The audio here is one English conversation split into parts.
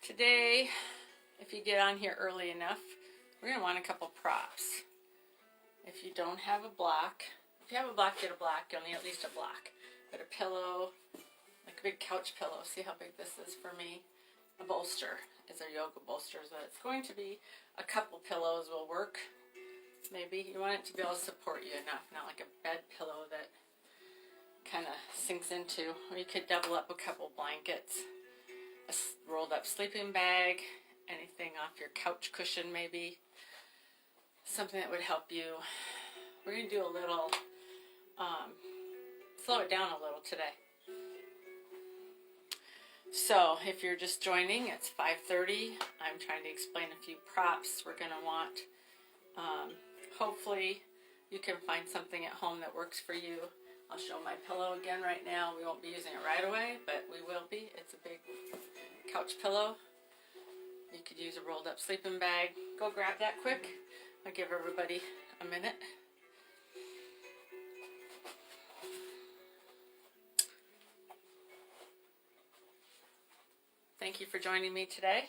Today, if you get on here early enough, we're going to want a couple props. If you don't have a block, if you have a block, get a block. You'll need at least a block. But a pillow, like a big couch pillow. See how big this is for me? A bolster is our yoga bolster. So it's going to be a couple pillows will work. Maybe you want it to be able to support you enough, not like a bed pillow that kind of sinks into. Or you could double up a couple blankets, a rolled up sleeping bag, anything off your couch cushion maybe. Something that would help you. We're going to do a little, slow it down a little today. So if you're just joining, it's 5:30. I'm trying to explain a few props we're going to want. Hopefully you can find something at home that works for you. I'll show my pillow again right now. We won't be using it right away, but we will be. It's a big couch pillow. You could use a rolled up sleeping bag. Go grab that quick. I'll give everybody a minute. Thank you for joining me today.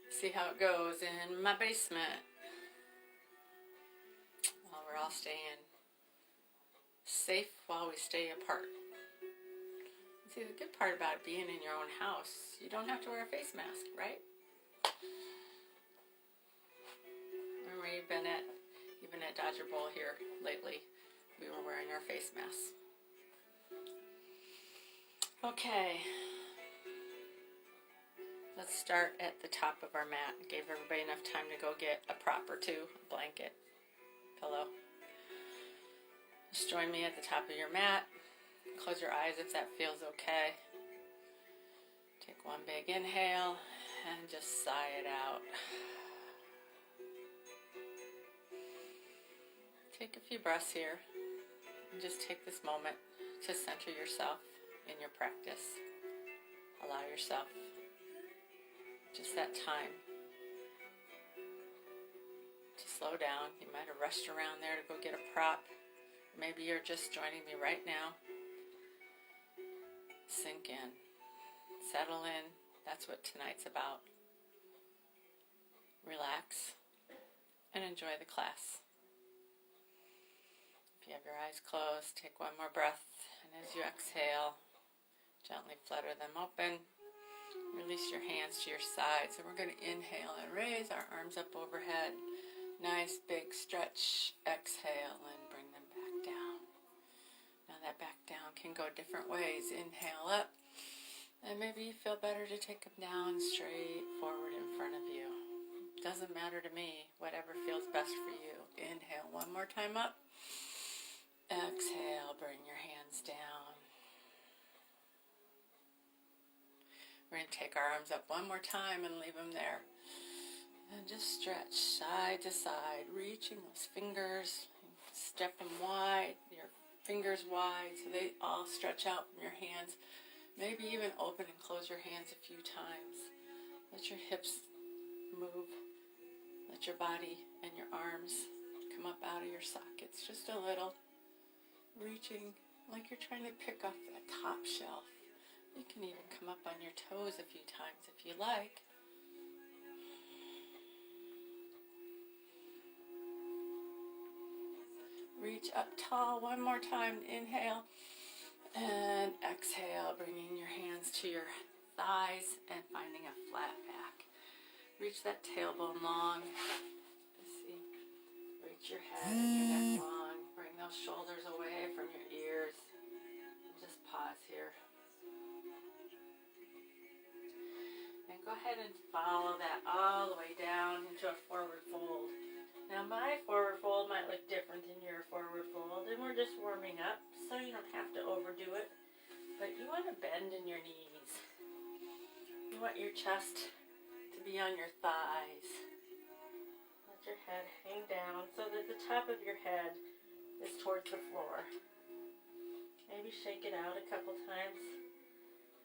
See how it goes in my basement. While we're all staying safe while we stay apart. See, the good part about being in your own house, you don't have to wear a face mask, right? Remember you've been at, even at Dodger Bowl here lately, we were wearing our face masks. Okay. Let's start at the top of our mat. Gave everybody enough time to go get a prop or two, a blanket, pillow. Just join me at the top of your mat. Close your eyes if that feels okay. Take one big inhale and just sigh it out. Take a few breaths here and just take this moment to center yourself in your practice. Allow yourself just that time to slow down. You might have rushed around there to go get a prop. Maybe you're just joining me right now. Sink in. Settle in. That's what tonight's about. Relax and enjoy the class. If you have your eyes closed, take one more breath. And as you exhale, gently flutter them open. Release your hands to your sides. And we're going to inhale and raise our arms up overhead. Nice big stretch. Exhale and bring them back down. Now that back down can go different ways. Inhale up. And maybe you feel better to take them down straight forward in front of you. Doesn't matter to me. Whatever feels best for you. Inhale one more time up. Exhale. Bring your hands down. We're going to take our arms up one more time and leave them there. And just stretch side to side, reaching those fingers. Step them wide, your fingers wide, so they all stretch out from your hands. Maybe even open and close your hands a few times. Let your hips move. Let your body and your arms come up out of your sockets just a little. Reaching like you're trying to pick off that top shelf. You can even come up on your toes a few times if you like. Reach up tall one more time. Inhale and exhale, bringing your hands to your thighs and finding a flat back. Reach that tailbone long. See. Reach your head and your neck long. Bring those shoulders away from your ears. Just pause here. And go ahead and follow that all the way down into a forward fold. Now my forward fold might look different than your forward fold, and we're just warming up, so you don't have to overdo it. But you want to bend in your knees. You want your chest to be on your thighs. Let your head hang down so that the top of your head is towards the floor. Maybe shake it out a couple times.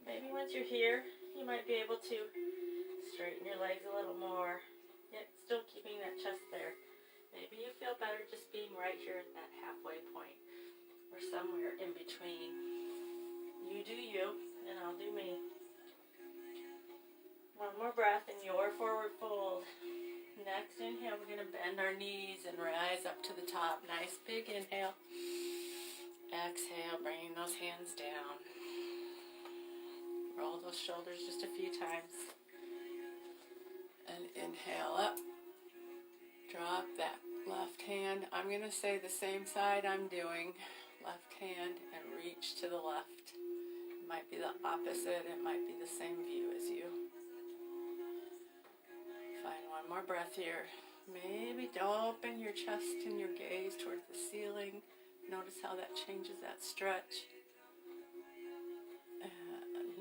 Maybe once you're here, you might be able to straighten your legs a little more, yet still keeping that chest there. Maybe you feel better just being right here at that halfway point, or somewhere in between. You do you, and I'll do me. One more breath in your forward fold. Next inhale, we're going to bend our knees and rise up to the top. Nice big inhale. Exhale, bringing those hands down. Roll those shoulders just a few times. And inhale up. Drop that left hand. I'm going to say the same side I'm doing. Left hand and reach to the left. It might be the opposite. It might be the same view as you. Find one more breath here. Maybe open your chest and your gaze towards the ceiling. Notice how that changes that stretch.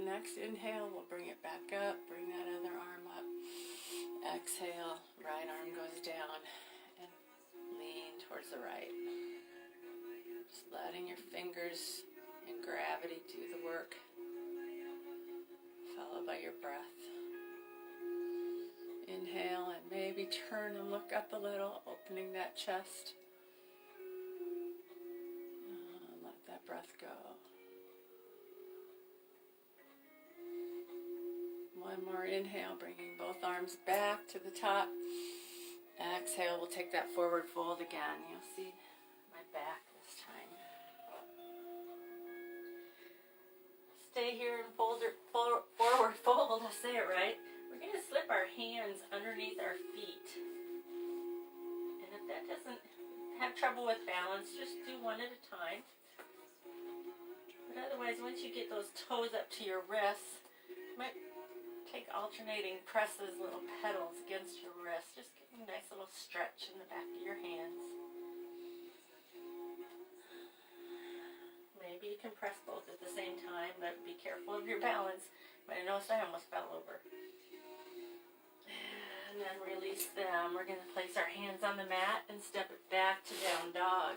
Next inhale, we'll bring it back up. Bring that other arm up. Exhale, right arm goes down and lean towards the right. Just letting your fingers and gravity do the work, followed by your breath. Inhale and maybe turn and look up a little, opening that chest. Let that breath go. One more inhale, bringing both arms back to the top. Exhale, we'll take that forward fold again. You'll see my back this time. Stay here and forward fold, I'll say it right. We're going to slip our hands underneath our feet. And if that doesn't have trouble with balance, just do one at a time. But otherwise, once you get those toes up to your wrists, you might take alternating presses, little pedals against your wrist. Just get a nice little stretch in the back of your hands. Maybe you can press both at the same time, but be careful of your balance. But I noticed I almost fell over. And then release them. We're going to place our hands on the mat and step it back to down dog.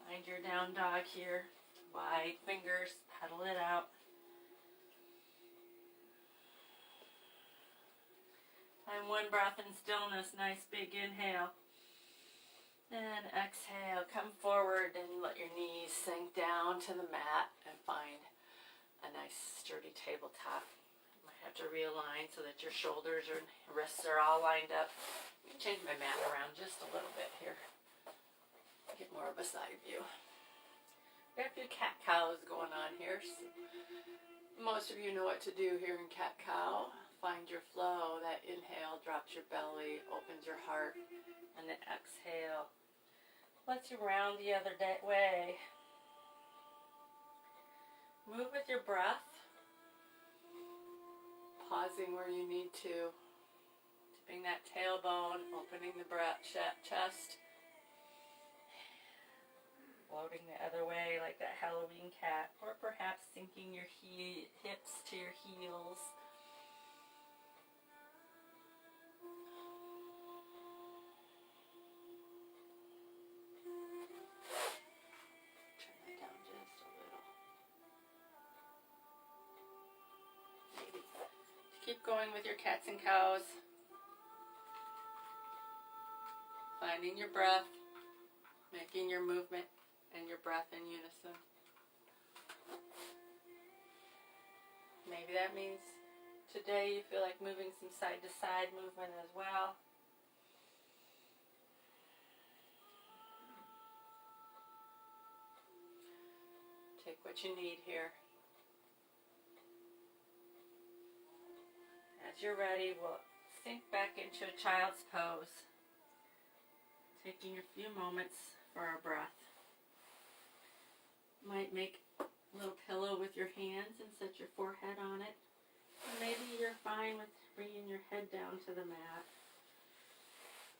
Find your down dog here. Wide fingers, pedal it out. And one breath in stillness, nice big inhale. And exhale, come forward and let your knees sink down to the mat and find a nice sturdy tabletop. Have to realign so that your shoulders and wrists are all lined up. Let me change my mat around just a little bit here. Get more of a side view. We have a few cat-cows going on here. So most of you know what to do here in cat-cow. Find your flow. That inhale drops your belly, opens your heart, and the exhale lets you round the other way. Move with your breath. Pausing where you need to. Tipping that tailbone, opening the chest. Floating the other way like that Halloween cat. Or perhaps sinking your hips to your heels. Turn that down just a little. Maybe. Keep going with your cats and cows. Finding your breath, making your movement and your breath in unison. Maybe that means today you feel like moving some side to side movement as well. Take what you need here. As you're ready, we'll sink back into a child's pose. Taking a few moments for our breath. Might make a little pillow with your hands and set your forehead on it. Or maybe you're fine with bringing your head down to the mat.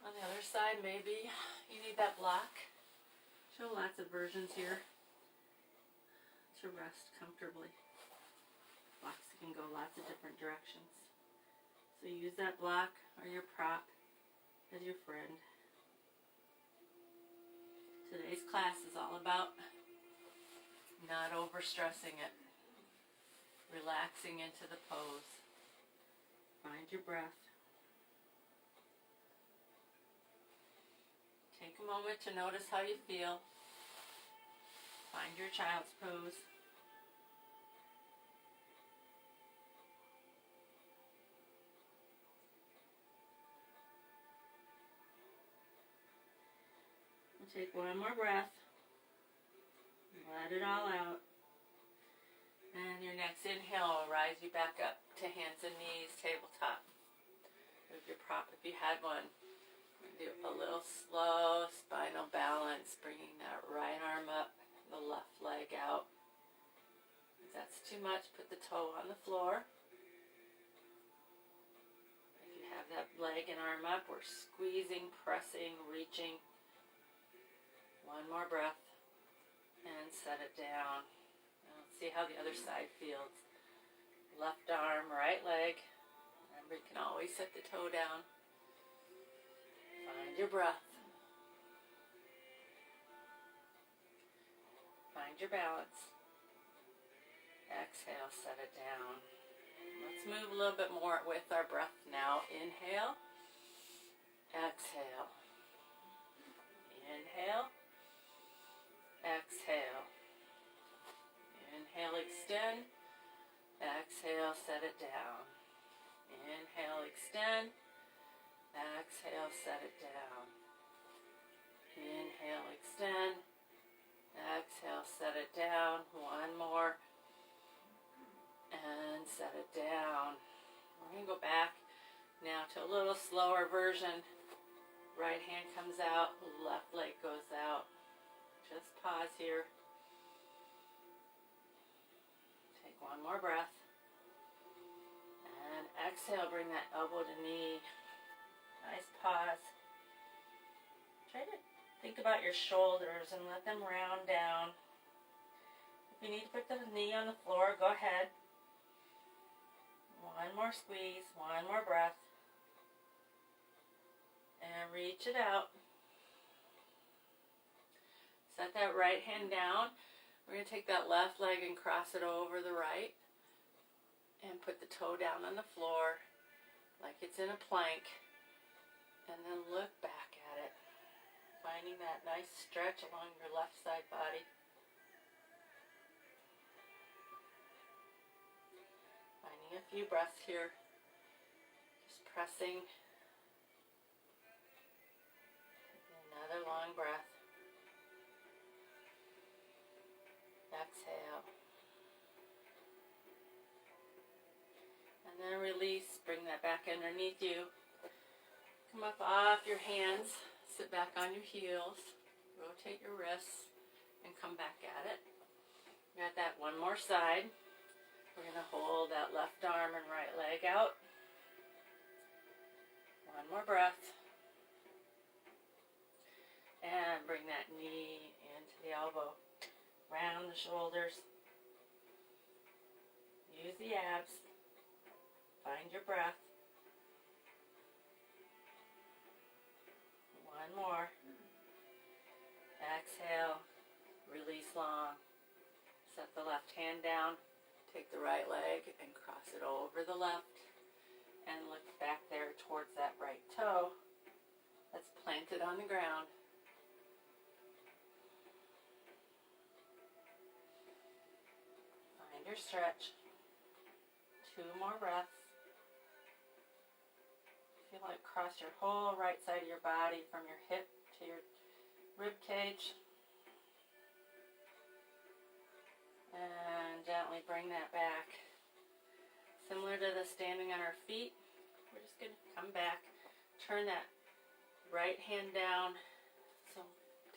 On the other side, maybe you need that block. Show lots of versions here to rest comfortably. Blocks can go lots of different directions. So use that block or your prop as your friend. Today's class is all about not overstressing it. Relaxing into the pose. Find your breath. Take a moment to notice how you feel. Find your child's pose. We'll take one more breath. Let it all out. And your next inhale will rise you back up to hands and knees, tabletop. Move your prop if you had one. Do a little slow spinal balance, bringing that right arm up, the left leg out. If that's too much, put the toe on the floor. If you have that leg and arm up, we're squeezing, pressing, reaching. One more breath and set it down. Now let's see how the other side feels. Left arm, right leg. Remember, you can always set the toe down. Find your breath. Find your balance. Exhale, set it down. Let's move a little bit more with our breath now. Inhale. Exhale. Inhale. Exhale. Inhale, extend. Exhale, set it down. Inhale, extend. Exhale, set it down. Inhale, extend. Exhale, set it down. One more. And set it down. We're going to go back now to a little slower version. Right hand comes out, left leg goes out. Just pause here. Take one more breath. And exhale, bring that elbow to knee. Nice pause. Try to think about your shoulders and let them round down. If you need to put the knee on the floor, go ahead. One more squeeze, one more breath. And reach it out. Set that right hand down. We're going to take that left leg and cross it over the right. And put the toe down on the floor like it's in a plank. And then look back at it. Finding that nice stretch along your left side body. Finding a few breaths here. Just pressing. Another long breath. Exhale. And then release. Bring that back underneath you. Come up off your hands. Sit back on your heels. Rotate your wrists. And come back at it. Got that one more side. We're going to hold that left arm and right leg out. One more breath. And bring that knee into the elbow. Round the shoulders. Use the abs. Find your breath. One more. Exhale. Release long. Set the left hand down. Take the right leg and cross it over the left. And look back there towards that right toe that's planted on the ground. Find your stretch. 2 more breaths. Feel like cross your whole right side of your body from your hip to your rib cage. And gently bring that back. Similar to the standing on our feet, we're just going to come back, turn that right hand down. So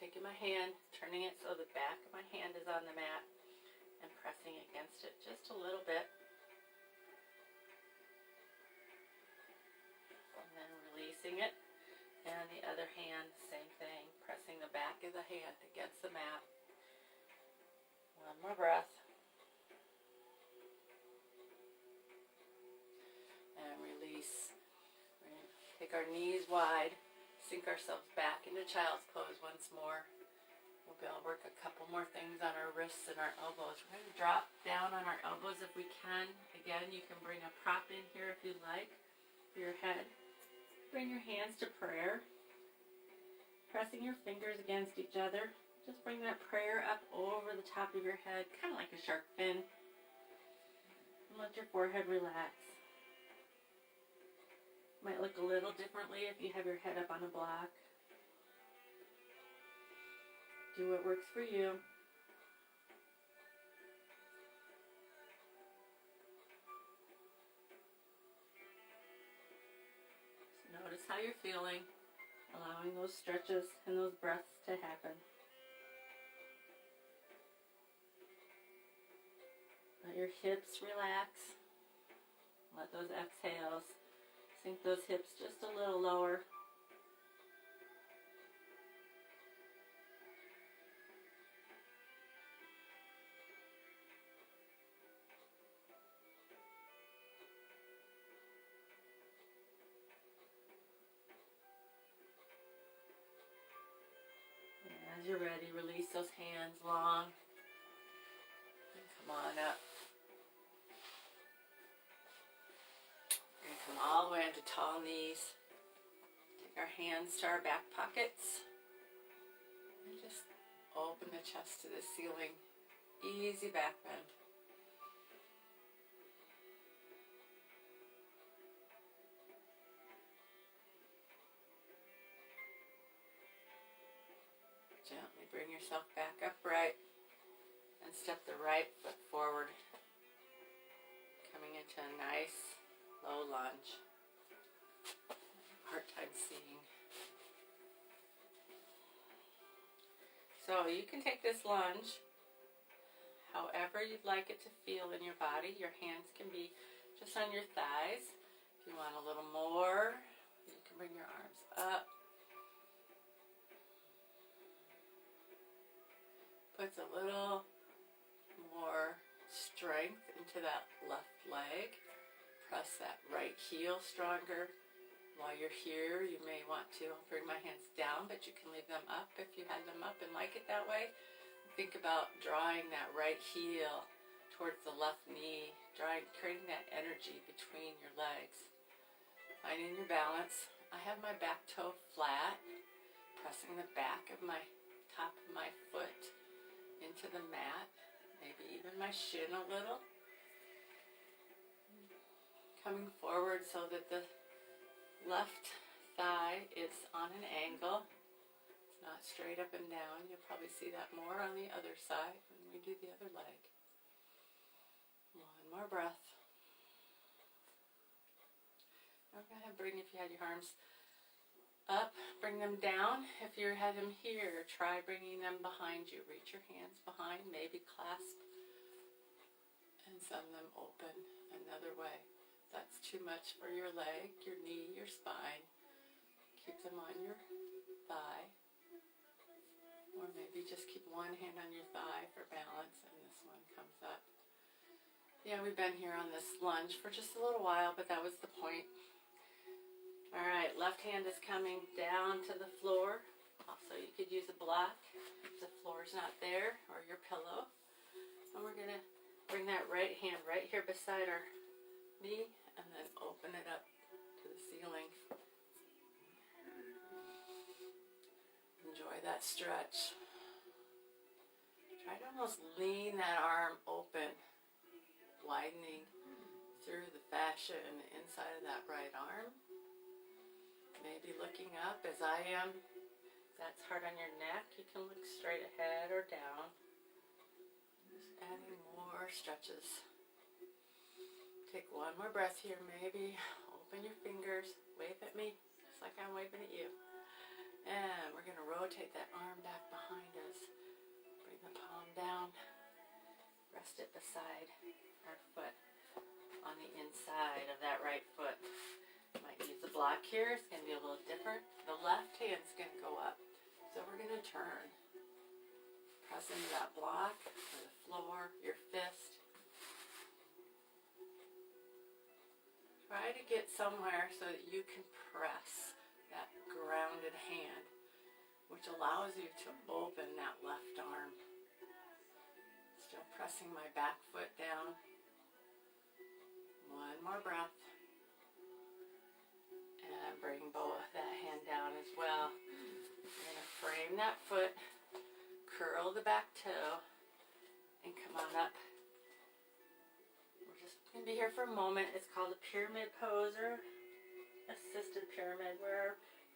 taking my hand, turning it so the back of my hand is on the mat and pressing against it just a little bit. And then releasing it. And the other hand, same thing, pressing the back of the hand against the mat. One more breath. And release. We're going to take our knees wide, sink ourselves back into child's pose once more. We'll be able to work a couple more things on our wrists and our elbows. We're going to drop down on our elbows if we can. Again, you can bring a prop in here if you'd like for your head. Bring your hands to prayer. pressing your fingers against each other. Just bring that prayer up over the top of your head, kind of like a shark fin. And let your forehead relax. Might look a little differently if you have your head up on a block. Do what works for you. Just notice how you're feeling, allowing those stretches and those breaths to happen. Let your hips relax. Let those exhales sink those hips just a little lower. And as you're ready, release those hands long. And come on up. Come all the way into tall knees. Take our hands to our back pockets. And just open the chest to the ceiling. Easy back bend. Gently bring yourself back upright. And step the right foot forward. Coming into a nice low lunge. Hard time seeing. So you can take this lunge however you'd like it to feel in your body. Your hands can be just on your thighs. If you want a little more, you can bring your arms up. Puts a little more strength into that left leg. Press that right heel stronger. While you're here, you may want to bring my hands down, but you can leave them up if you had them up and like it that way. Think about drawing that right heel towards the left knee, creating that energy between your legs. Finding your balance. I have my back toe flat, pressing the back of my top of my foot into the mat, maybe even my shin a little. Coming forward so that the left thigh is on an angle. It's not straight up and down. You'll probably see that more on the other side when we do the other leg. One more breath. Now go ahead and bring, if you had your arms up, bring them down. If you had them here, try bringing them behind you. Reach your hands behind, maybe clasp, and send them open another way. That's too much for your leg, your knee, your spine. Keep them on your thigh. Or maybe just keep one hand on your thigh for balance and this one comes up. Yeah, we've been here on this lunge for just a little while, but that was the point. Alright, left hand is coming down to the floor. Also, you could use a block if the floor's not there, or your pillow. And we're going to bring that right hand right here beside our knee and then open it up to the ceiling. Enjoy that stretch. Try to almost lean that arm open, widening through the fascia and the inside of that right arm. Maybe looking up as I am. If that's hard on your neck, you can look straight ahead or down. Just adding more stretches. Take one more breath here, maybe. Open your fingers. Wave at me, just like I'm waving at you. And we're going to rotate that arm back behind us. Bring the palm down. Rest it beside our foot on the inside of that right foot. Might use a block here. It's going to be a little different. The left hand's going to go up. So we're going to turn. Press into that block or the floor, your fist. Try to get somewhere so that you can press that grounded hand, which allows you to open that left arm. Still pressing my back foot down. One more breath. And bring both that hand down as well. We're going to bring that foot, curl the back toe, and come on up. We're just going to be here for a moment. It's called a pyramid pose or assisted pyramid, where our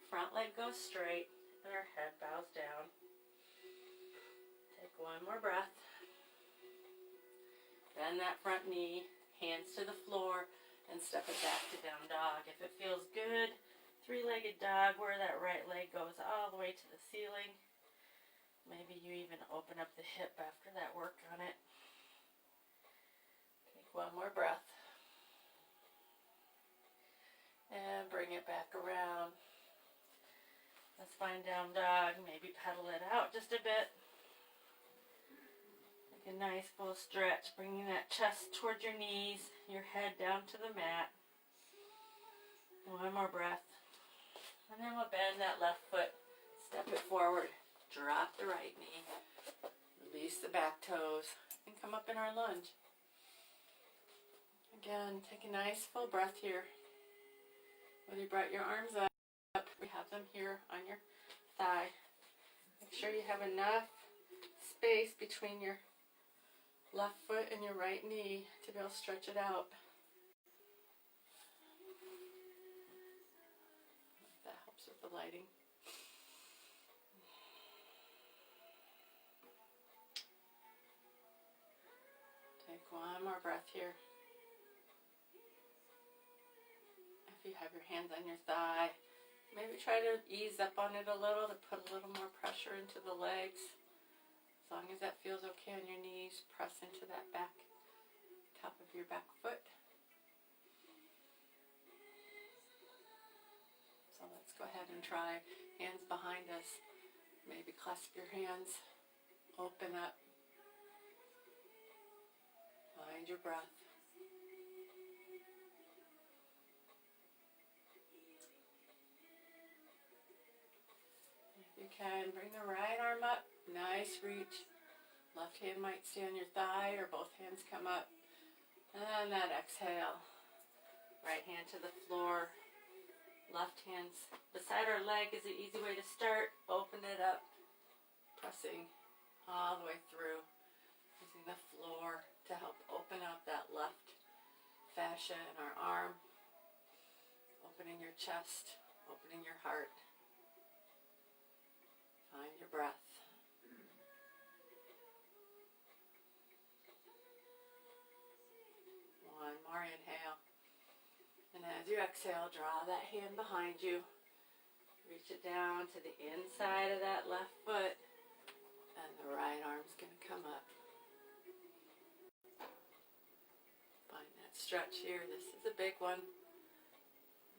front leg goes straight and our head bows down. Take one more breath. Bend that front knee, hands to the floor, and step it back to down dog. If it feels good, three-legged dog, where that right leg goes all the way to the ceiling. Maybe you even open up the hip after that work on it. Take one more breath. And bring it back around. Let's find down dog. Maybe pedal it out just a bit. Take a nice full stretch, bringing that chest towards your knees, your head down to the mat. One more breath. And then we'll bend that left foot, step it forward, drop the right knee, release the back toes, and come up in our lunge. Again, take a nice full breath here. Whether you brought your arms up, we have them here on your thigh. Make sure you have enough space between your left foot and your right knee to be able to stretch it out. That helps with the lighting. Take one more breath here. If you have your hands on your thigh, maybe try to ease up on it a little to put a little more pressure into the legs. As long as that feels okay on your knees, press into that back, top of your back foot. So let's go ahead and try hands behind us. Maybe clasp your hands, open up, find your breath. If you can, bring the right arm up, nice reach. Left hand might stay on your thigh or both hands come up. And that exhale. Right hand to the floor. Left hands beside our leg is an easy way to start. Open it up, pressing all the way through. Using the floor to help open up that left fascia in our arm. Opening your chest, opening your heart. Find your breath. One more inhale. And as you exhale, draw that hand behind you. Reach it down to the inside of that left foot. And the right arm's going to come up. Find that stretch here. This is a big one.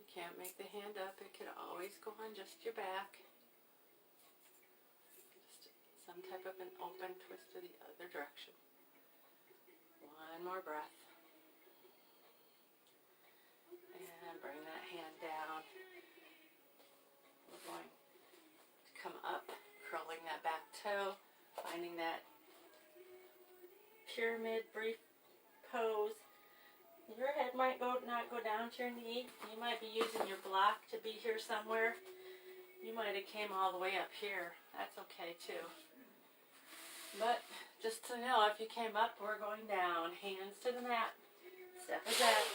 You can't make the hand up. It can always go on just your back. Some type of an open twist to the other direction. One more breath. And bring that hand down. We're going to come up, curling that back toe, finding that pyramid brief pose. Your head might not go down to your knee. You might be using your block to be here somewhere. You might have came all the way up here. That's okay too. But just to know, if you came up, we're going down. Hands to the mat. Step it back.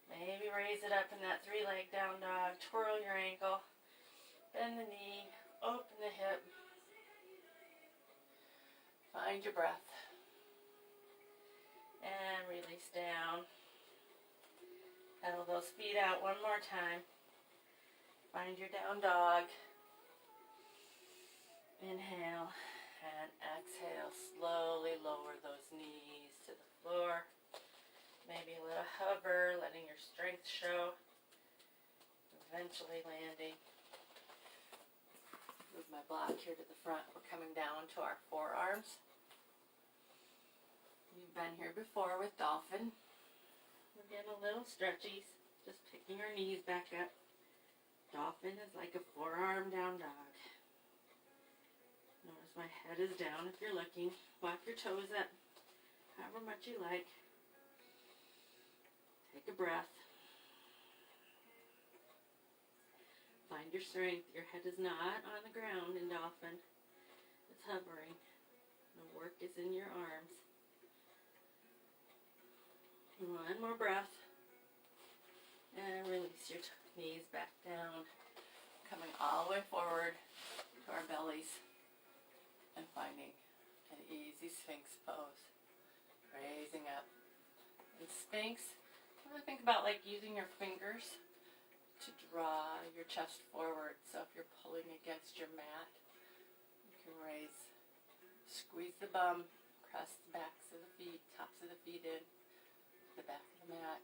Maybe raise it up in that three-leg down dog. Twirl your ankle. Bend the knee. Open the hip. Find your breath. And release down. Pedal those feet out one more time. Find your down dog. Inhale. And exhale, slowly lower those knees to the floor. Maybe a little hover, letting your strength show. Eventually landing. Move my block here to the front. We're coming down to our forearms. You've been here before with dolphin. We're getting a little stretchies. Just picking our knees back up. Dolphin is like a forearm down dog. Notice my head is down if you're looking. Walk your toes up, however much you like. Take a breath. Find your strength. Your head is not on the ground in dolphin. hovering. The work is in your arms. One more breath. And release your knees back down. Coming all the way forward to our bellies. And finding an easy Sphinx pose. Raising up. In Sphinx, really think about like using your fingers to draw your chest forward. So if you're pulling against your mat, you can raise, squeeze the bum, press the backs of the feet, tops of the feet in, the back of the mat.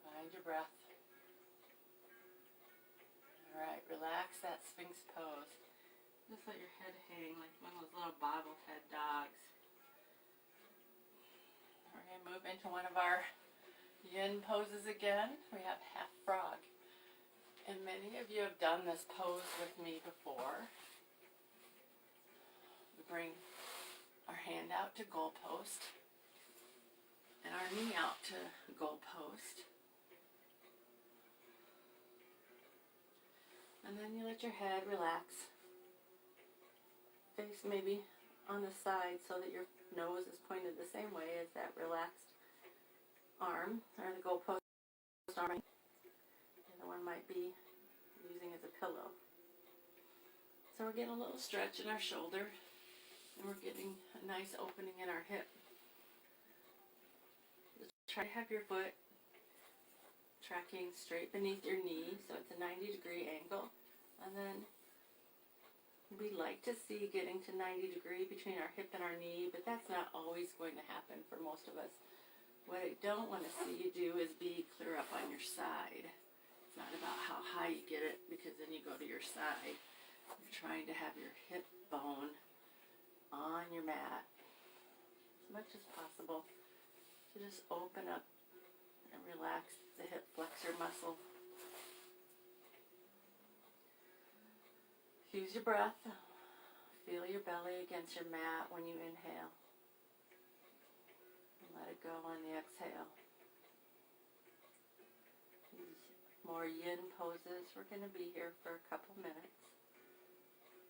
Find your breath. Alright, relax that Sphinx pose. Just let your head hang like one of those little bobblehead dogs. We're going to move into one of our yin poses again. We have half frog. And many of you have done this pose with me before. We bring our hand out to goal post and our knee out to goal post. And then you let your head relax. Face maybe on the side so that your nose is pointed the same way as that relaxed arm, or the goal post arm. The other one might be using as a pillow. So we're getting a little stretch in our shoulder, and we're getting a nice opening in our hip. Just try to have your foot tracking straight beneath your knee, so it's a 90-degree angle. And then we like to see getting to 90 degree between our hip and our knee, but that's not always going to happen for most of us. What I don't want to see you do is be clear up on your side. It's not about how high you get it, because then you go to your side. You're trying to have your hip bone on your mat as much as possible to just open up and relax the hip flexor muscle. Use your breath. Feel your belly against your mat when you inhale. And let it go on the exhale. These more yin poses. We're going to be here for a couple minutes.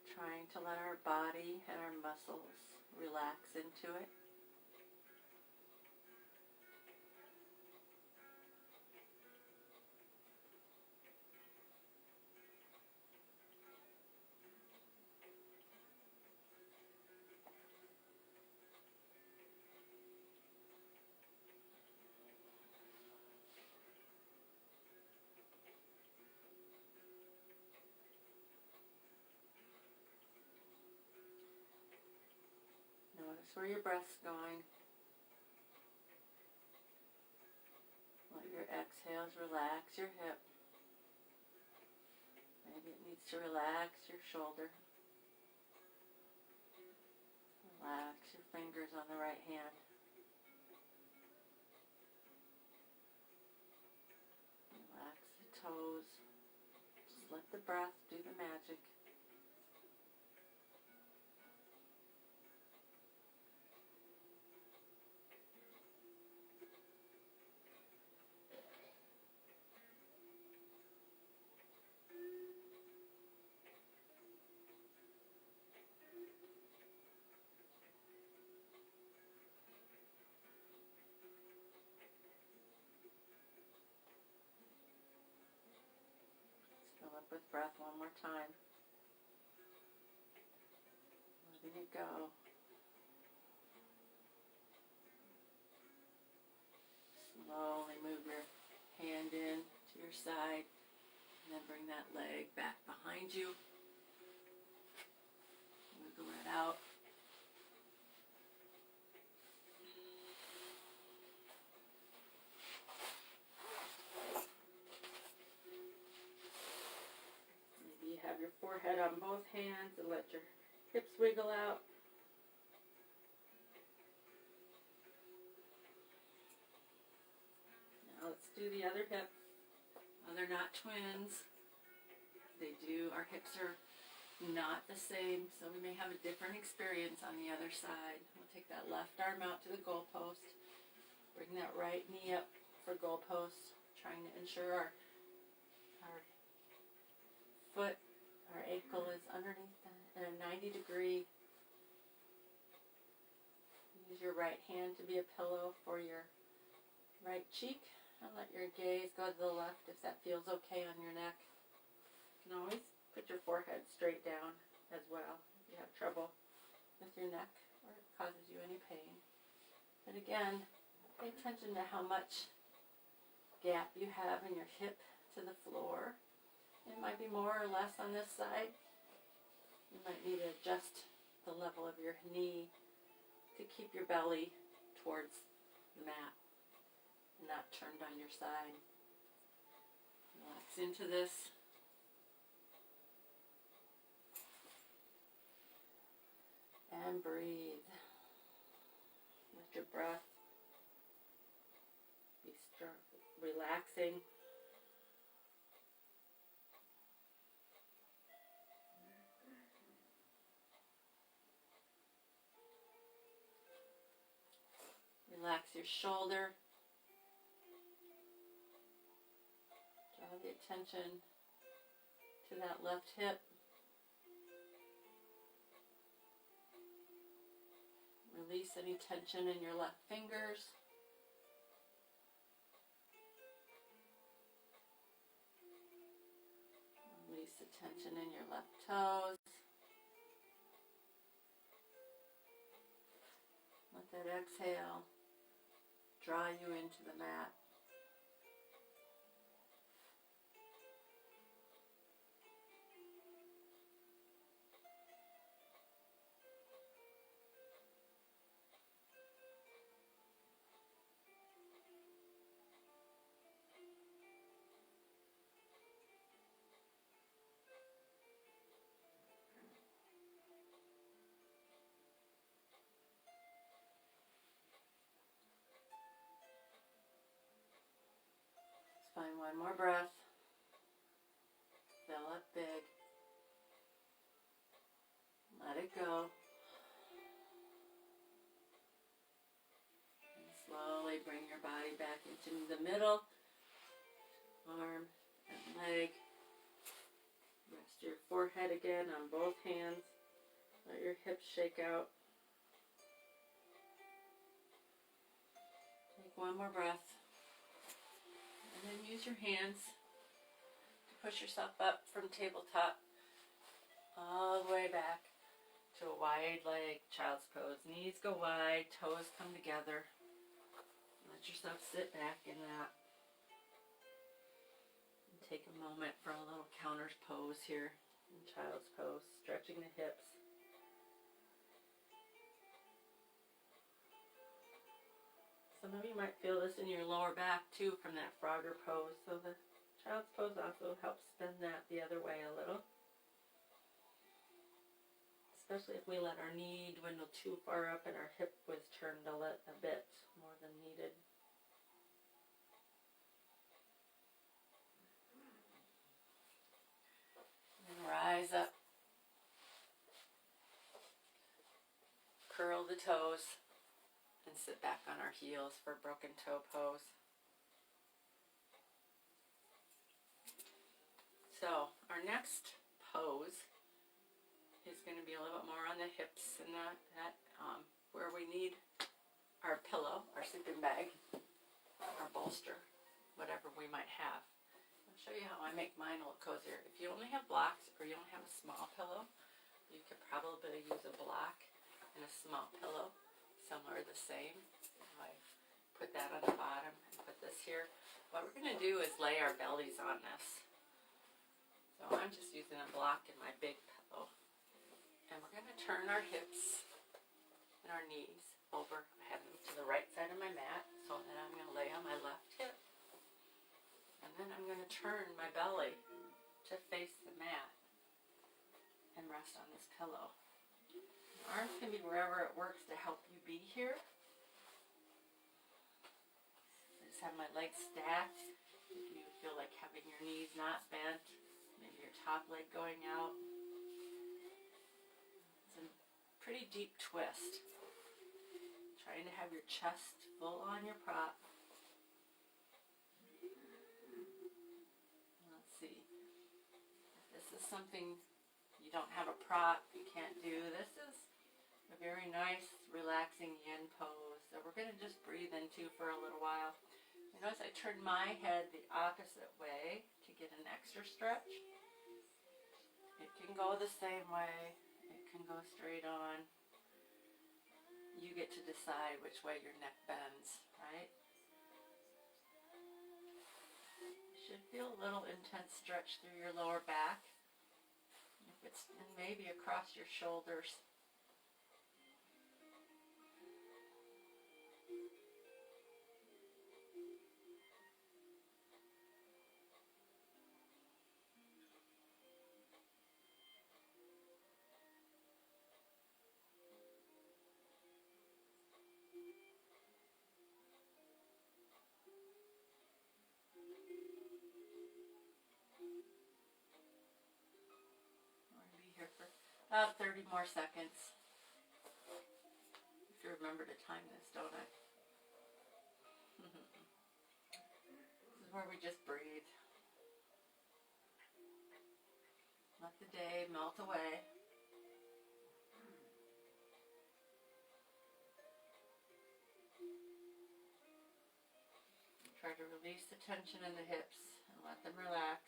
Trying to let our body and our muscles relax into it. Notice where your breath's going. Let your exhales relax your hip. Maybe it needs to relax your shoulder. Relax your fingers on the right hand. Relax the toes. Just let the breath do the magic. Fill up with breath one more time. Letting it go. Slowly move your hand in to your side, and then bring that leg back behind you. Wiggle it out. Maybe you have your forehead on both hands and let your hips wiggle out. Now let's do the other hip. Now they're not twins. Our hips are not the same, so we may have a different experience on the other side. We'll take that left arm out to the goalpost. Bring that right knee up for goalpost, trying to ensure our foot, our ankle is underneath that. and a 90-degree. Use your right hand to be a pillow for your right cheek, and let your gaze go to the left if that feels okay on your neck. You can always put your forehead straight down as well if you have trouble with your neck or it causes you any pain. But again, pay attention to how much gap you have in your hip to the floor. It might be more or less on this side. You might need to adjust the level of your knee to keep your belly towards the mat and not turned on your side. Relax into this. And breathe. Let your breath be relaxing. Relax your shoulder. Draw the attention to that left hip. Release any tension in your left fingers. Release the tension in your left toes. Let that exhale draw you into the mat. Find one more breath. Fill it big. Let it go. And slowly bring your body back into the middle. Arm and leg. Rest your forehead again on both hands. Let your hips shake out. Take one more breath. And then use your hands to push yourself up from tabletop all the way back to a wide leg child's pose. Knees go wide, toes come together. Let yourself sit back in that. And take a moment for a little counter pose here in child's pose, stretching the hips. Some of you might feel this in your lower back too from that Frogger pose. So the child's pose also helps bend that the other way a little. Especially if we let our knee dwindle too far up and our hip was turned a bit more than needed. And rise up. Curl the toes. And sit back on our heels for broken toe pose. So our next pose is going to be a little bit more on the hips and where we need our pillow, our sleeping bag, our bolster, whatever we might have. I'll show you how I make mine a little cozier. If you only have blocks or you don't have a small pillow, you could probably use a block and a small pillow. Some are the same. I put that on the bottom and put this here. What we're going to do is lay our bellies on this. So I'm just using a block in my big pillow. And we're going to turn our hips and our knees over. I have them to the right side of my mat. So then I'm going to lay on my left hip. And then I'm going to turn my belly to face the mat and rest on this pillow. Arms can be wherever it works to help you be here. I just have my legs stacked. If you feel like having your knees not bent, maybe your top leg going out. It's a pretty deep twist. Trying to have your chest full on your prop. Let's see. If this is something you you don't have a prop, you can't do. This is a very nice, relaxing yin pose that we're going to just breathe into for a little while. You notice I turn my head the opposite way to get an extra stretch. It can go the same way. It can go straight on. You get to decide which way your neck bends, right? You should feel a little intense stretch through your lower back. And maybe across your shoulders. About 30 more seconds. If you remember to time this, don't I? This is where we just breathe. Let the day melt away. Try to release the tension in the hips and let them relax.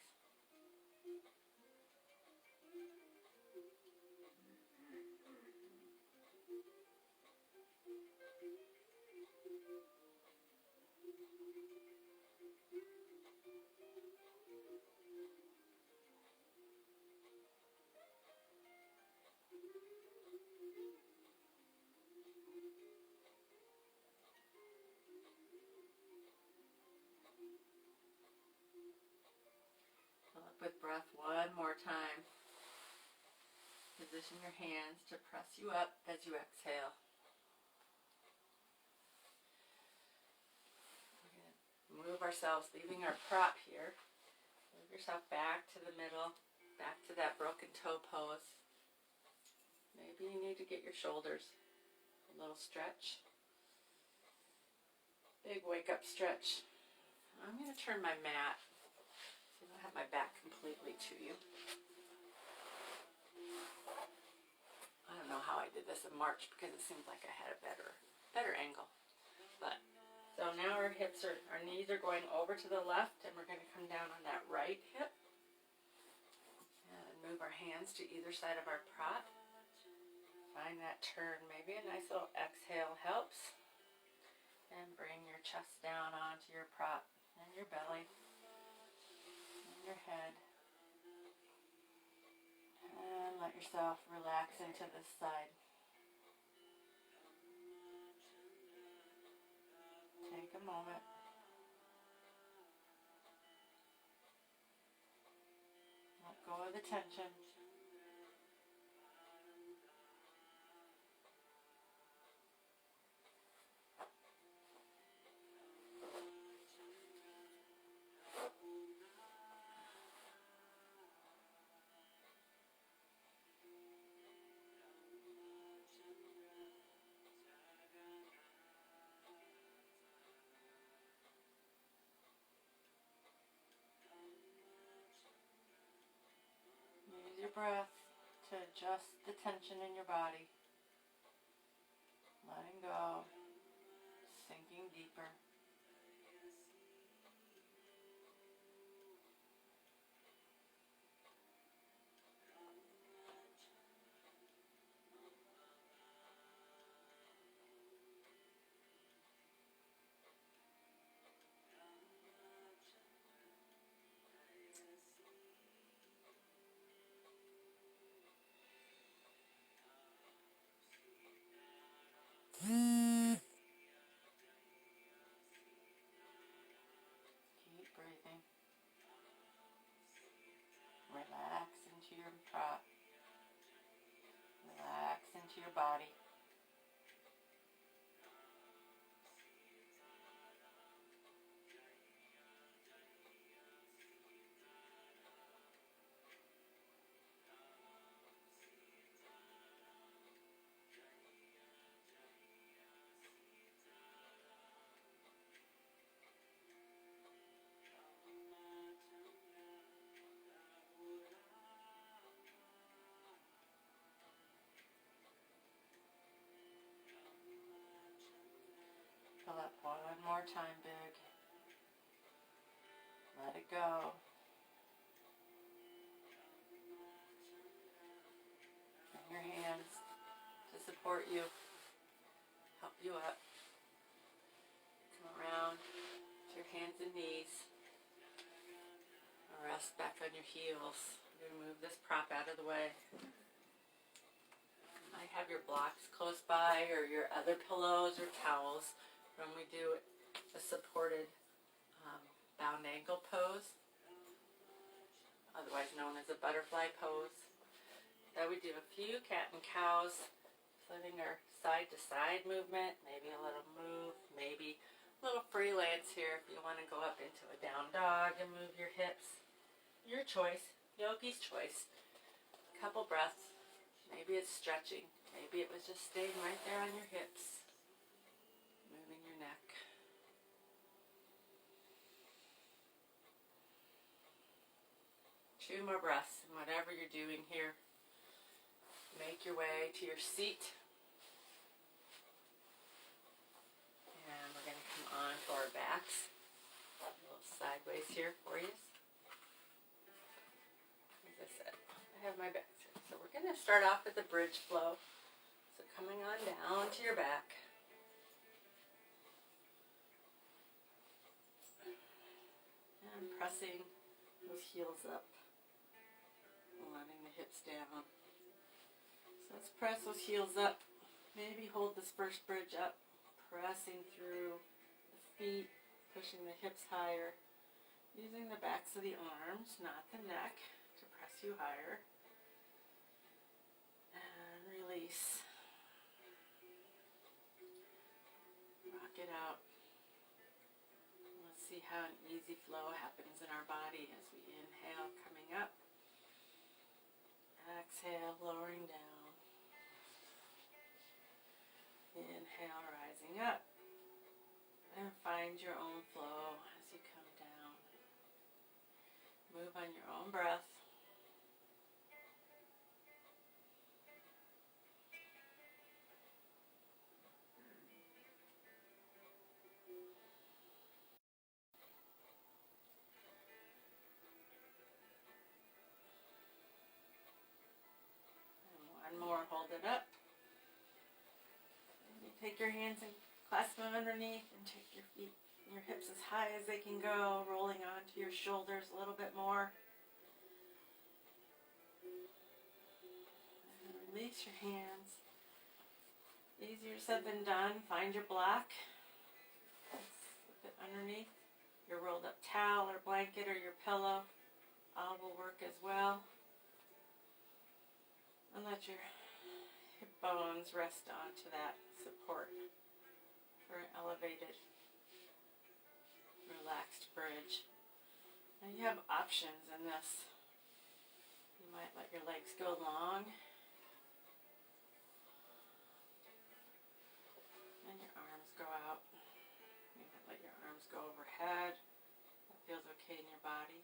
Fill up with breath one more time. Position your hands to press you up as you exhale. We're going to move ourselves, leaving our prop here. Move yourself back to the middle, back to that broken toe pose. Maybe you need to get your shoulders a little stretch. Big wake up stretch. I'm going to turn my mat so I don't have my back completely to you. I don't know how I did this in March because it seems like I had a better angle. But so now our knees are going over to the left, and we're going to come down on that right hip and move our hands to either side of our prop. Find that turn. Maybe a nice little exhale helps. And bring your chest down onto your prop and your belly and your head. And let yourself relax into this side. Take a moment. Let go of the tension. Use your breath to adjust the tension in your body. Letting go, sinking deeper. more time, big. Let it go. Bring your hands to support you, help you up. Come around to your hands and knees. Rest back on your heels. You're going to move this prop out of the way. You might have your blocks close by or your other pillows or towels when we do a supported bound ankle pose, otherwise known as a butterfly pose. That we do a few cat and cows, flipping our side to side movement, maybe a little move, maybe a little freelance here if you want to go up into a down dog and move your hips. Your choice, yogi's choice. Couple breaths. Maybe it's stretching. Maybe it was just staying right there on your hips. Moving your neck. Two more breaths. And whatever you're doing here, make your way to your seat. And we're going to come on to our backs. A little sideways here for you. I said, I have my back here. So we're going to start off with the bridge flow. So coming on down to your back. And pressing those heels up. And letting the hips down. So let's press those heels up. Maybe hold this first bridge up. Pressing through the feet. Pushing the hips higher. Using the backs of the arms, not the neck. Press you higher and release. Rock it out. Let's see how an easy flow happens in our body as we inhale, coming up. Exhale, lowering down. Inhale, rising up. And find your own flow as you come down. Move on your own breath. More, hold it up. And you take your hands and clasp them underneath and take your feet and your hips as high as they can go, rolling onto your shoulders a little bit more. And release your hands. Easier said than done. Find your block. Slip it underneath your rolled up towel or blanket or your pillow. All will work as well. And let your hip bones rest onto that support for an elevated, relaxed bridge. And you have options in this. You might let your legs go long. And your arms go out. You might let your arms go overhead. That feels okay in your body.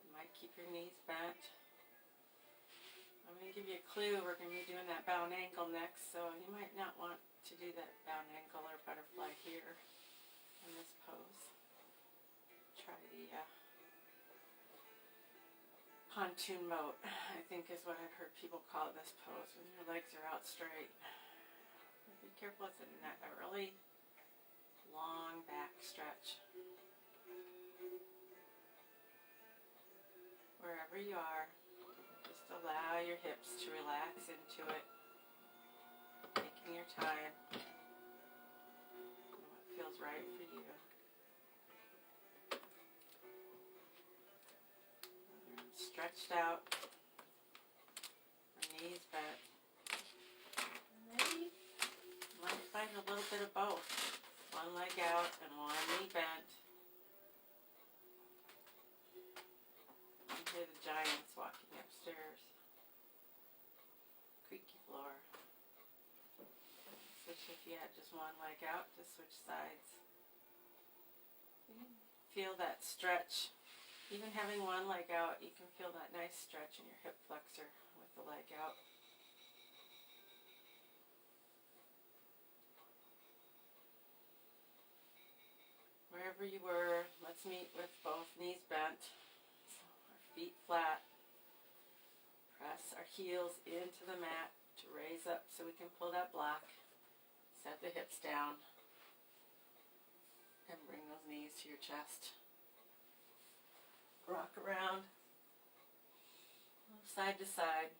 You might keep your knees bent. I'm going to give you a clue. We're going to be doing that bound ankle next, so you might not want to do that bound ankle or butterfly here in this pose. Try the pontoon moat, I think is what I've heard people call this pose, when your legs are out straight. But be careful, it's a really long back stretch. Wherever you are, just allow your hips to relax into it, taking your time, and what feels right for you. Stretched out, knees bent. Maybe you might find a little bit of both. One leg out and one knee bent. You hear the giants walking upstairs. Creaky floor. Switch if you had just one leg out to switch sides. You can feel that stretch. Even having one leg out, you can feel that nice stretch in your hip flexor with the leg out. wherever you were, let's meet with both knees bent, our feet flat. Press our heels into the mat to raise up so we can pull that block. Set the hips down and bring those knees to your chest. Rock around, side to side.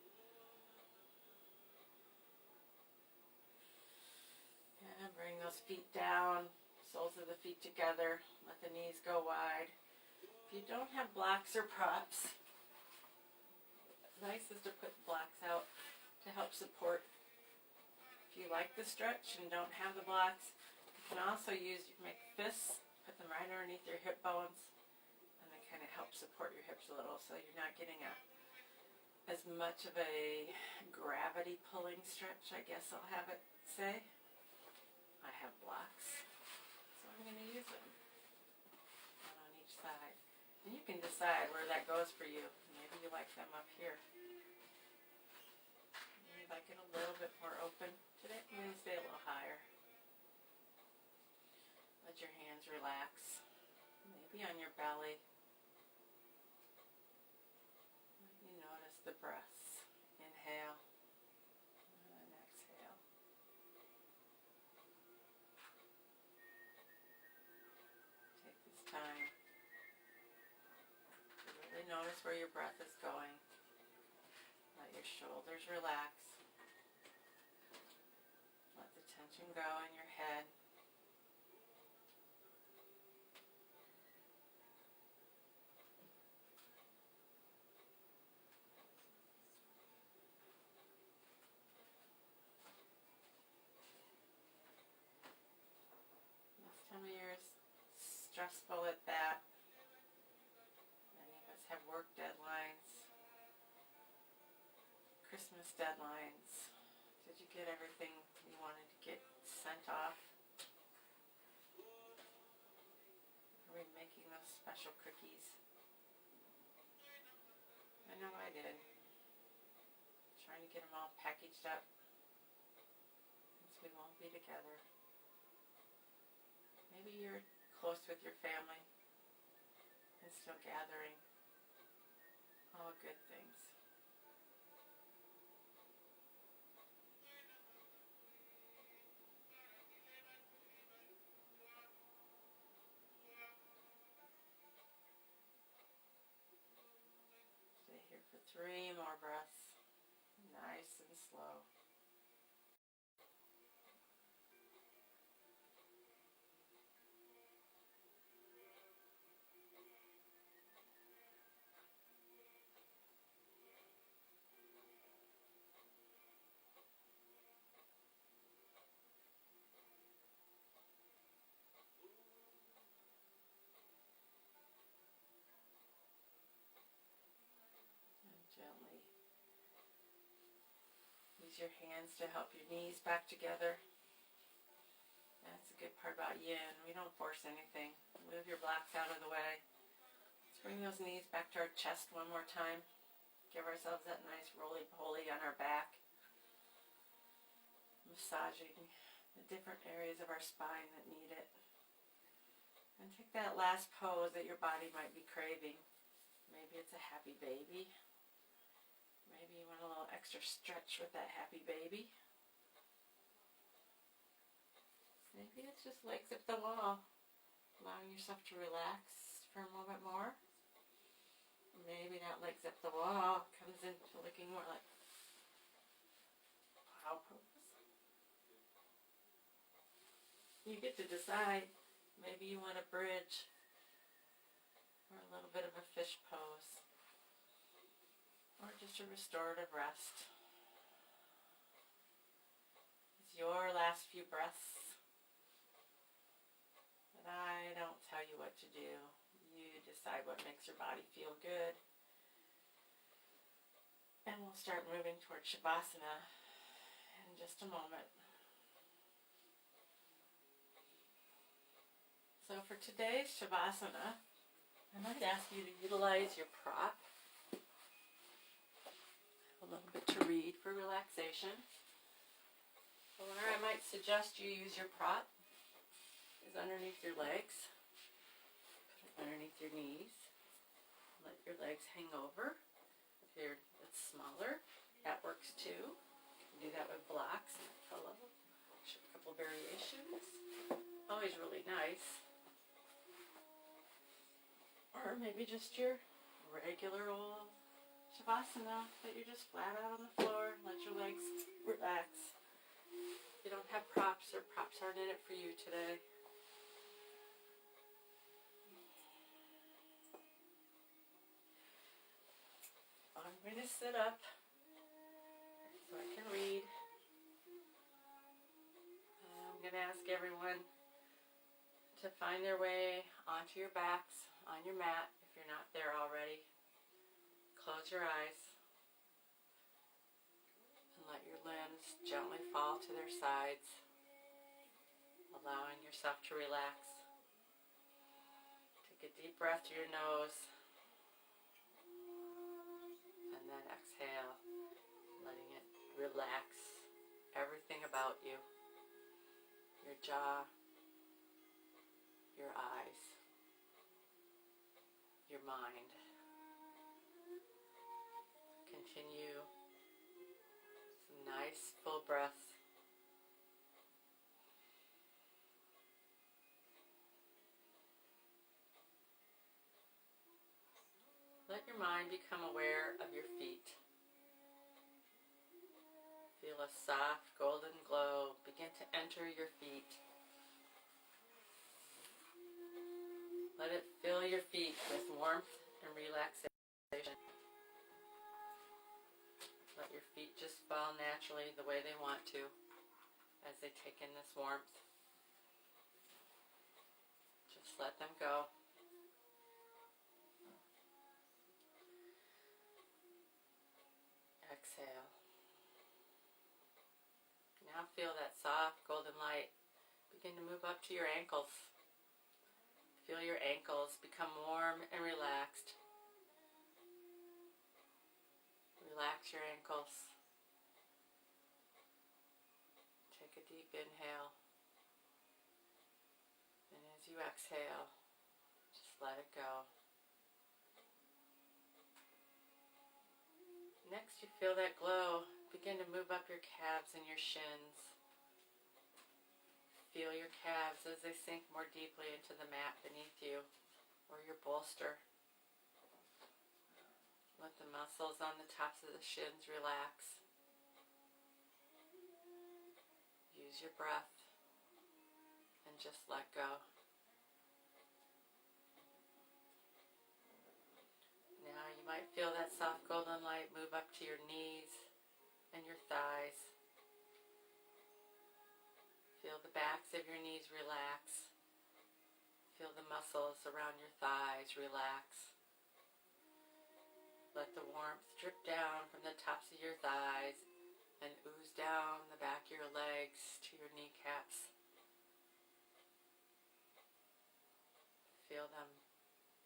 And bring those feet down, soles of the feet together. Let the knees go wide. If you don't have blocks or props, what's nice is to put blocks out to help support. If you like the stretch and don't have the blocks, you can also use, you can make fists, put them right underneath your hip bones, and they kind of help support your hips a little so you're not getting as much of a gravity pulling stretch, I guess I'll have it say. I have blocks, so I'm going to use them. One on each side. And you can decide where that goes for you. Maybe you like them up here. Maybe you like it a little bit more open. Today I'm going to stay a little higher. Let your hands relax. Maybe on your belly. Maybe notice the breaths. Inhale and exhale. Take this time to really notice where your breath is going. Let your shoulders relax. Let the tension go in your head. This time of year is stressful at that. Many of us have work deadlines, Christmas deadlines. Did you get everything you wanted to get sent off? Are we making those special cookies? I know I did. Trying to get them all packaged up since we won't be together. Maybe you're close with your family and still gathering. All good things. Stay here for 3 more breaths. Nice and slow. Gently use your hands to help your knees back together. That's the good part about yin. We don't force anything. Move your blocks out of the way. Let's bring those knees back to our chest one more time. Give ourselves that nice roly-poly on our back. Massaging the different areas of our spine that need it. And take that last pose that your body might be craving. Maybe it's a happy baby. Maybe you want a little extra stretch with that happy baby. Maybe it's just legs up the wall, allowing yourself to relax for a moment more. Maybe that legs up the wall comes into looking more like cow pose. You get to decide. Maybe you want a bridge or a little bit of a fish pose. Or just a restorative rest. It's your last few breaths. But I don't tell you what to do. You decide what makes your body feel good. And we'll start moving towards Shavasana in just a moment. So for today's Shavasana, I might ask you to utilize your prop. A little bit to read for relaxation. So where I might suggest you use your prop is underneath your legs. underneath your knees. Let your legs hang over. If it's smaller, that works too. You can do that with blocks and a pillow. Show a couple variations. Always really nice. Or maybe just your regular old Shavasana that you're just flat out on the floor. Let your legs relax. You don't have props, or props aren't in it for you today. I'm going to sit up so I can read. I'm going to ask everyone to find their way onto your backs, on your mat, if you're not there already. Close your eyes and let your limbs gently fall to their sides, allowing yourself to relax. Take a deep breath through your nose and then exhale, letting it relax everything about you, your jaw, your eyes, your mind. Continue some nice full breaths. Let your mind become aware of your feet. Feel a soft golden glow begin to enter your feet. Let it fill your feet with warmth and relaxation. Let your feet just fall naturally the way they want to as they take in this warmth. Just let them go. Exhale. Now feel that soft golden light begin to move up to your ankles. Feel your ankles become warm and relaxed. Relax your ankles. Take a deep inhale. And as you exhale, just let it go. Next, you feel that glow begin to move up your calves and your shins. Feel your calves as they sink more deeply into the mat beneath you or your bolster. Let the muscles on the tops of the shins relax. Use your breath and just let go. Now you might feel that soft golden light move up to your knees and your thighs. Feel the backs of your knees relax. Feel the muscles around your thighs relax. Let the warmth drip down from the tops of your thighs and ooze down the back of your legs to your kneecaps. Feel them,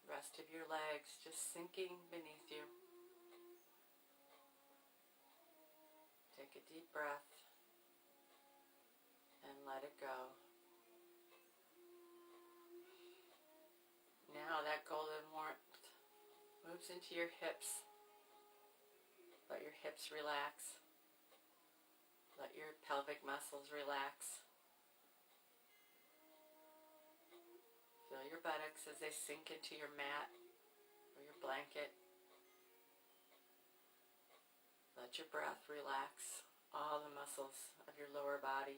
the rest of your legs just sinking beneath you. Take a deep breath and let it go. Now that golden warmth moves into your hips. Let your hips relax. Let your pelvic muscles relax. Feel your buttocks as they sink into your mat or your blanket. Let your breath relax all the muscles of your lower body.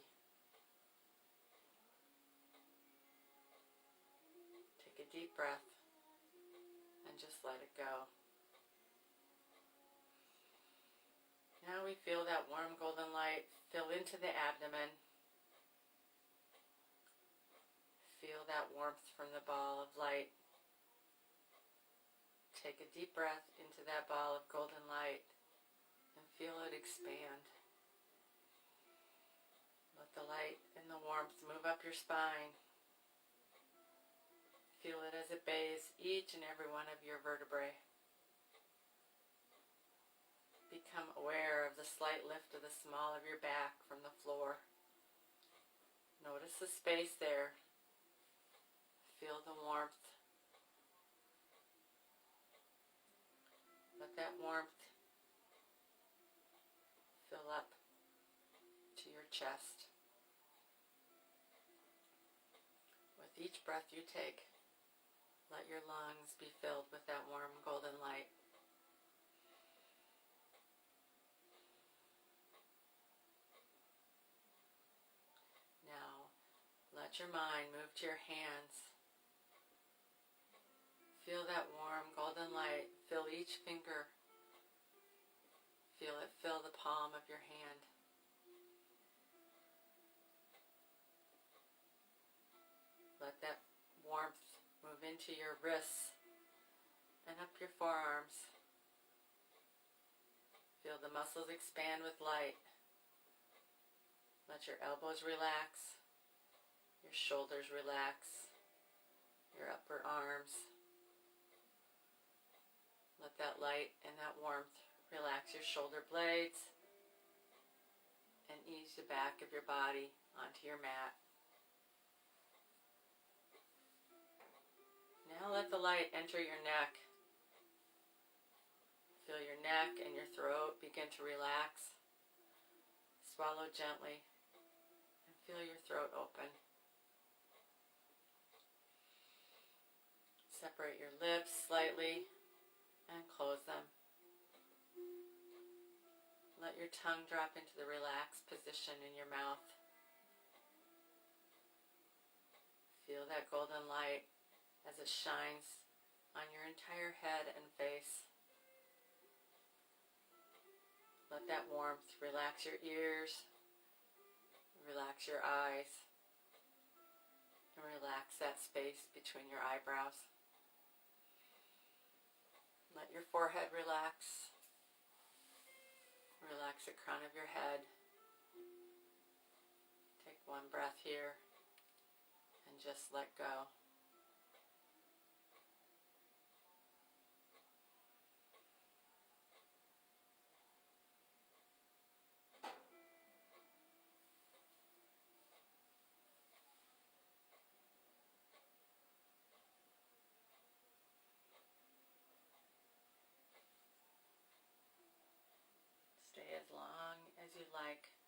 Take a deep breath and just let it go. Now we feel that warm golden light fill into the abdomen. Feel that warmth from the ball of light. Take a deep breath into that ball of golden light and feel it expand. Let the light and the warmth move up your spine. Feel it as it bathes each and every one of your vertebrae. Become aware of the slight lift of the small of your back from the floor. Notice the space there. Feel the warmth Let that warmth fill up to your chest. With each breath you take, let your lungs be filled with that warm golden light. Now, let your mind move to your hands. Feel that warm golden light fill each finger. Feel it fill the palm of your hand. Let that warmth move into your wrists and up your forearms. Feel the muscles expand with light. Let your elbows relax, your shoulders relax, your upper arms. Let that light and that warmth relax your shoulder blades and ease the back of your body onto your mat. Now let the light enter your neck. Feel your neck and your throat begin to relax. Swallow gently and feel your throat open. Separate your lips slightly and close them. Let your tongue drop into the relaxed position in your mouth. Feel that golden light as it shines on your entire head and face. Let that warmth relax your ears, relax your eyes, and relax that space between your eyebrows. Let your forehead relax. Relax the crown of your head. Take one breath here and just let go. Stay as long as you like.